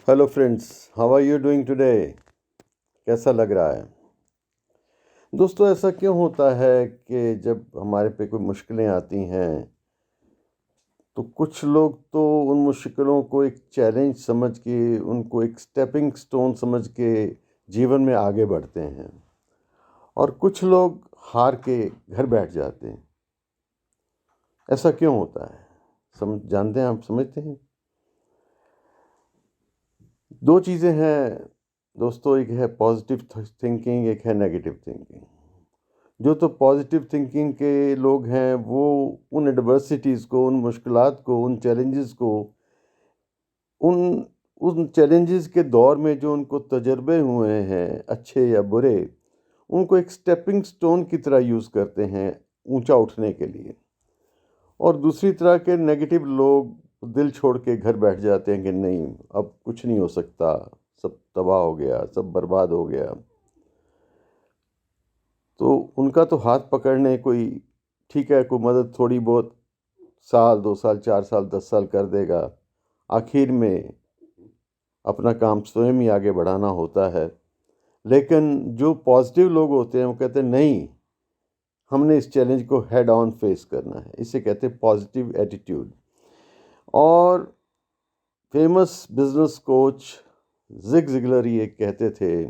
Hello friends, how are you doing today? कैसा लग रहा है? दोस्तों, ऐसा क्यों होता है कि जब हमारे पे कोई मुश्किलें आती हैं तो कुछ लोग तो उन मुश्किलों को एक चैलेंज समझ के, उनको एक स्टेपिंग स्टोन समझ के जीवन में आगे बढ़ते हैं, और कुछ लोग हार के घर बैठ जाते हैं। ऐसा क्यों होता है? समझ जानते हैं, आप समझते हैं? दो चीज़ें हैं दोस्तों, एक है पॉजिटिव थिंकिंग, एक है नेगेटिव थिंकिंग। जो तो पॉजिटिव थिंकिंग के लोग हैं वो उन एडवर्सिटीज़ को, उन मुश्किलात को, उन चैलेंजेस को, उन उन चैलेंजेस के दौर में जो उनको तजर्बे हुए हैं अच्छे या बुरे, उनको एक स्टेपिंग स्टोन की तरह यूज़ करते हैं ऊंचा उठने के लिए। और दूसरी तरह के नेगेटिव लोग दिल छोड़ के घर बैठ जाते हैं कि नहीं, अब कुछ नहीं हो सकता, सब तबाह हो गया, सब बर्बाद हो गया। तो उनका तो हाथ पकड़ने कोई, ठीक है, कोई मदद थोड़ी बहुत साल 2 साल 4 साल 10 साल कर देगा, आखिर में अपना काम स्वयं ही आगे बढ़ाना होता है। लेकिन जो पॉजिटिव लोग होते हैं वो कहते हैं नहीं, हमने इस चैलेंज को हेड ऑन फेस करना है। इसे कहते हैं पॉजिटिव एटीट्यूड। और famous business coach Zig Ziglar ये कहते थे,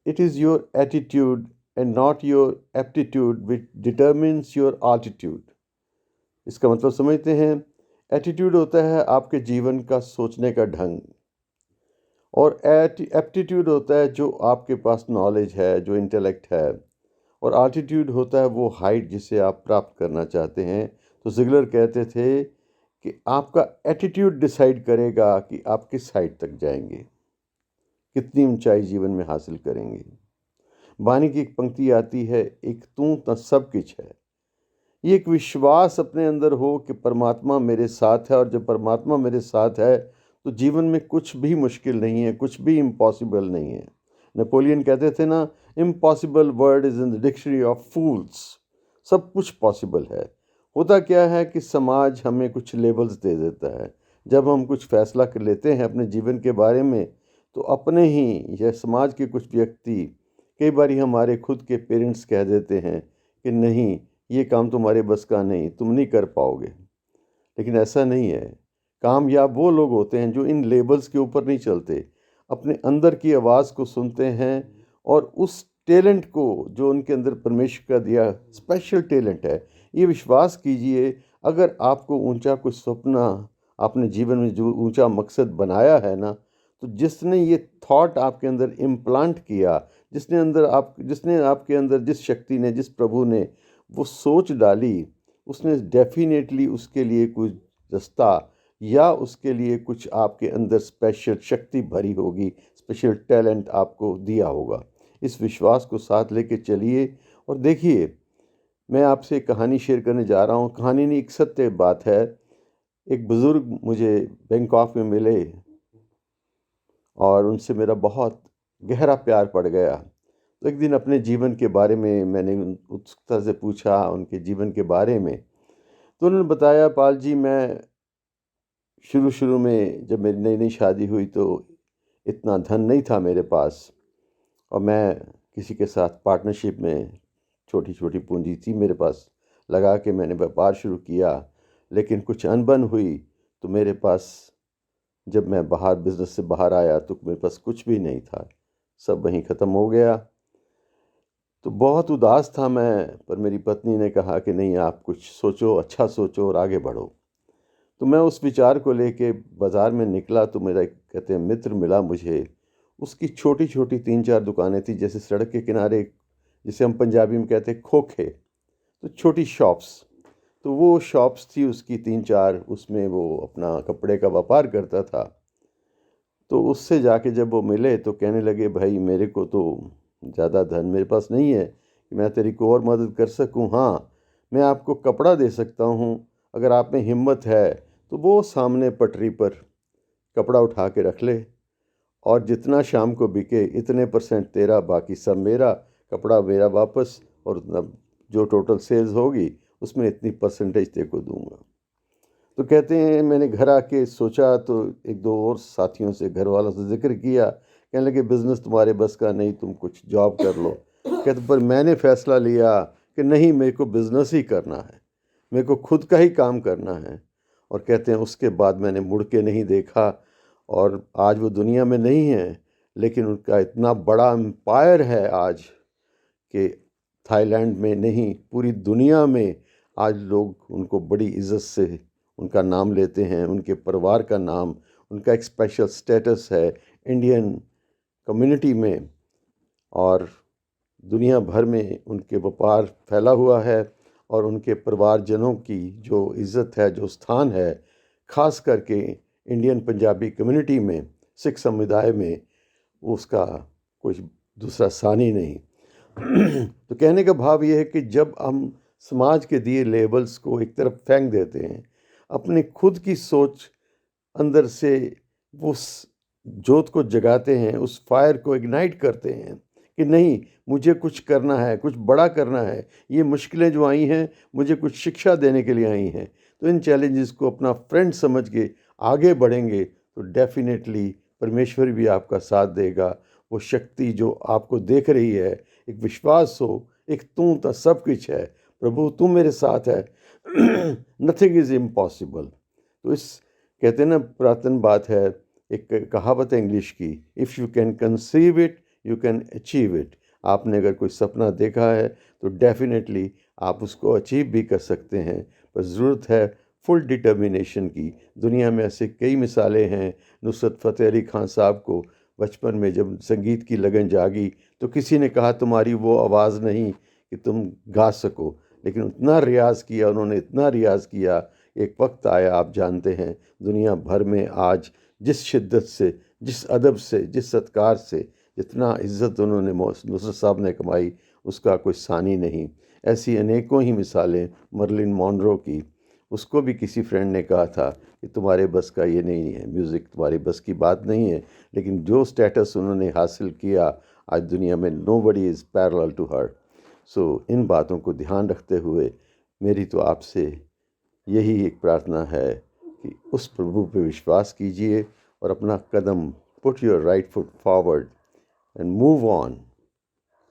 it is your attitude and not your aptitude which determines your altitude. इसका मतलब समझते हैं? एटीट्यूड होता है आपके जीवन का सोचने का ढंग, और एप्टीट्यूड होता है जो आपके पास नॉलेज है, जो इंटेलेक्ट है, और आल्टीट्यूड होता है वो हाइट जिसे आप प्राप्त करना चाहते हैं। तो जिगलर कहते थे कि आपका एटीट्यूड डिसाइड करेगा कि आप किस हाइट तक जाएंगे, कितनी ऊंचाई जीवन में हासिल करेंगे। वाणी की एक पंक्ति आती है, एक तू त सब किछ है। ये एक विश्वास अपने अंदर हो कि परमात्मा मेरे साथ है, और जब परमात्मा मेरे साथ है तो जीवन में कुछ भी मुश्किल नहीं है, कुछ भी इम्पॉसिबल नहीं है। नेपोलियन कहते थे ना, impossible word is in the dictionary of fools. सब कुछ पॉसिबल है। होता क्या है कि समाज हमें कुछ लेबल्स दे देता है। जब हम कुछ फैसला कर लेते हैं अपने जीवन के बारे में, तो अपने ही या समाज के कुछ व्यक्ति, कई बार हमारे खुद के पेरेंट्स कह देते हैं कि नहीं, ये काम तुम्हारे बस का नहीं, तुम नहीं कर पाओगे। लेकिन ऐसा नहीं है। कामयाब वो लोग होते हैं जो इन लेबल्स के ऊपर नहीं चलते, अपने अंदर की आवाज़ को सुनते हैं, और उस टैलेंट को जो उनके अंदर परमेश्वर का दिया स्पेशल टैलेंट है। ये विश्वास कीजिए, अगर आपको ऊंचा कुछ सपना, आपने जीवन में जो ऊंचा मकसद बनाया है ना, तो जिसने ये थॉट आपके अंदर इम्प्लांट किया, जिसने आपके अंदर, जिस शक्ति ने, जिस प्रभु ने वो सोच डाली, उसने डेफिनेटली उसके लिए कुछ रास्ता, या उसके लिए कुछ आपके अंदर स्पेशल शक्ति भरी होगी, स्पेशल टैलेंट आपको दिया होगा। इस विश्वास को साथ लेके चलिए। और देखिए, मैं आपसे एक कहानी शेयर करने जा रहा हूँ। कहानी नहीं, एक सत्य बात है। एक बुज़ुर्ग मुझे बैंकॉक में मिले, और उनसे मेरा बहुत गहरा प्यार पड़ गया। तो एक दिन अपने जीवन के बारे में मैंने उत्सुकता से पूछा, उनके जीवन के बारे में। तो उन्होंने बताया, पाल जी, मैं शुरू शुरू में जब मेरी नई नई शादी हुई तो इतना धन नहीं था मेरे पास, और मैं किसी के साथ पार्टनरशिप में, छोटी छोटी पूंजी थी मेरे पास, लगा के मैंने व्यापार शुरू किया। लेकिन कुछ अनबन हुई, तो मेरे पास, जब मैं बाहर बिजनेस से बाहर आया तो मेरे पास कुछ भी नहीं था, सब वहीं ख़त्म हो गया। तो बहुत उदास था मैं, पर मेरी पत्नी ने कहा कि नहीं, आप कुछ सोचो, अच्छा सोचो और आगे बढ़ो। तो मैं उस विचार को लेके बाज़ार में निकला, तो मेरा एक, कहते हैं, मित्र मिला मुझे। उसकी छोटी छोटी 3-4 दुकानें थी, जैसे सड़क के किनारे, जिसे हम पंजाबी में कहते हैं खोखे, तो छोटी शॉप्स। तो वो शॉप्स थी उसकी 3-4, उसमें वो अपना कपड़े का व्यापार करता था। तो उससे जाके जब वो मिले तो कहने लगे, भाई मेरे को तो ज़्यादा धन मेरे पास नहीं है कि मैं तेरी को और मदद कर सकूं। हाँ, मैं आपको कपड़ा दे सकता हूं, अगर आप में हिम्मत है तो वो सामने पटरी पर कपड़ा उठा के रख ले, और जितना शाम को बिके इतने परसेंट तेरा, बाकी सब मेरा, कपड़ा मेरा वापस, और जो टोटल सेल्स होगी उसमें इतनी परसेंटेज तेरे को दूंगा। तो कहते हैं मैंने घर आके सोचा तो एक दो और साथियों से, घर वालों से जिक्र किया, कहने लगे बिज़नेस तुम्हारे बस का नहीं, तुम कुछ जॉब कर लो। कहते पर मैंने फ़ैसला लिया कि नहीं, मेरे को बिज़नेस ही करना है, मेरे को खुद का ही काम करना है। और कहते हैं उसके बाद मैंने मुड़ के नहीं देखा। और आज वो दुनिया में नहीं है, लेकिन उनका इतना बड़ा एम्पायर है आज कि थाईलैंड में नहीं, पूरी दुनिया में आज लोग उनको बड़ी इज़्ज़त से उनका नाम लेते हैं, उनके परिवार का नाम, उनका एक स्पेशल स्टेटस है इंडियन कम्युनिटी में। और दुनिया भर में उनके व्यापार फैला हुआ है, और उनके परिवारजनों की जो इज़्ज़त है, जो स्थान है, ख़ास करके इंडियन पंजाबी कम्युनिटी में, सिख समुदाय में, उसका कुछ दूसरा सानी नहीं। तो कहने का भाव ये है कि जब हम समाज के दिए लेबल्स को एक तरफ फेंक देते हैं, अपनी खुद की सोच अंदर से उस जोत को जगाते हैं, उस फायर को इग्नाइट करते हैं कि नहीं, मुझे कुछ करना है, कुछ बड़ा करना है, ये मुश्किलें जो आई हैं मुझे कुछ शिक्षा देने के लिए आई हैं, तो इन चैलेंजेस को अपना फ्रेंड समझ के आगे बढ़ेंगे तो डेफिनेटली परमेश्वर भी आपका साथ देगा। वो शक्ति जो आपको देख रही है, एक विश्वास हो, एक तू तो सब कुछ है, प्रभु तू मेरे साथ है, नथिंग इज़ इम्पॉसिबल। तो इस, कहते हैं ना, पुरातन बात है, एक कहावत है इंग्लिश की, if you can conceive it you can achieve it. आपने अगर कोई सपना देखा है तो डेफिनेटली आप उसको अचीव भी कर सकते हैं, पर ज़रूरत है फुल डिटर्मिनेशन की। दुनिया में ऐसे कई मिसालें हैं। नुसरत फ़तेह अली खान साहब को बचपन में जब संगीत की लगन जागी तो किसी ने कहा तुम्हारी वो आवाज़ नहीं कि तुम गा सको, लेकिन इतना रियाज़ किया उन्होंने, इतना रियाज़ किया, एक वक्त आया, आप जानते हैं, दुनिया भर में आज जिस शिद्दत से, जिस अदब से, जिस सत्कार से, जितना इज़्ज़त उन्होंने नुसरत साहब ने कमाई, उसका कोई सानी नहीं। ऐसी अनेकों ही मिसालें मर्लिन मॉनरो की। उसको भी किसी फ्रेंड ने कहा था कि तुम्हारे बस का ये नहीं है, म्यूज़िक तुम्हारे बस की बात नहीं है, लेकिन जो स्टेटस उन्होंने हासिल किया आज दुनिया में, nobody is parallel to her. So इन बातों को ध्यान रखते हुए मेरी तो आपसे यही एक प्रार्थना है कि उस प्रभु पे विश्वास कीजिए और अपना कदम, put your right foot forward and move on.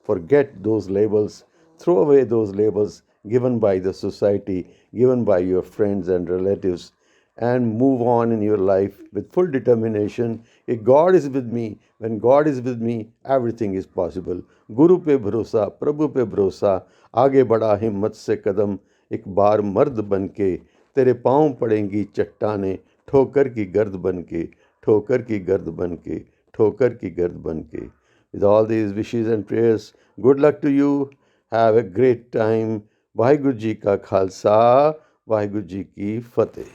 Forget those labels, throw away those labels given by the society, given by your friends and relatives, and move on in your life with full determination. If God is with me, when God is with me, everything is possible. गुरु पे भरोसा, प्रभु पे भरोसा, आगे बढ़ा हिम्मत से कदम, एक बार मर्द बन के, तेरे पाँव पड़ेंगी चट्टाने, ठोकर की गर्द बन के, ठोकर की गर्द बन के, ठोकर की गर्द बन के। With all these wishes and prayers, good luck to you. Have a great time. Waheguru ji का खालसा, वाहिगुरु जी की फतेह।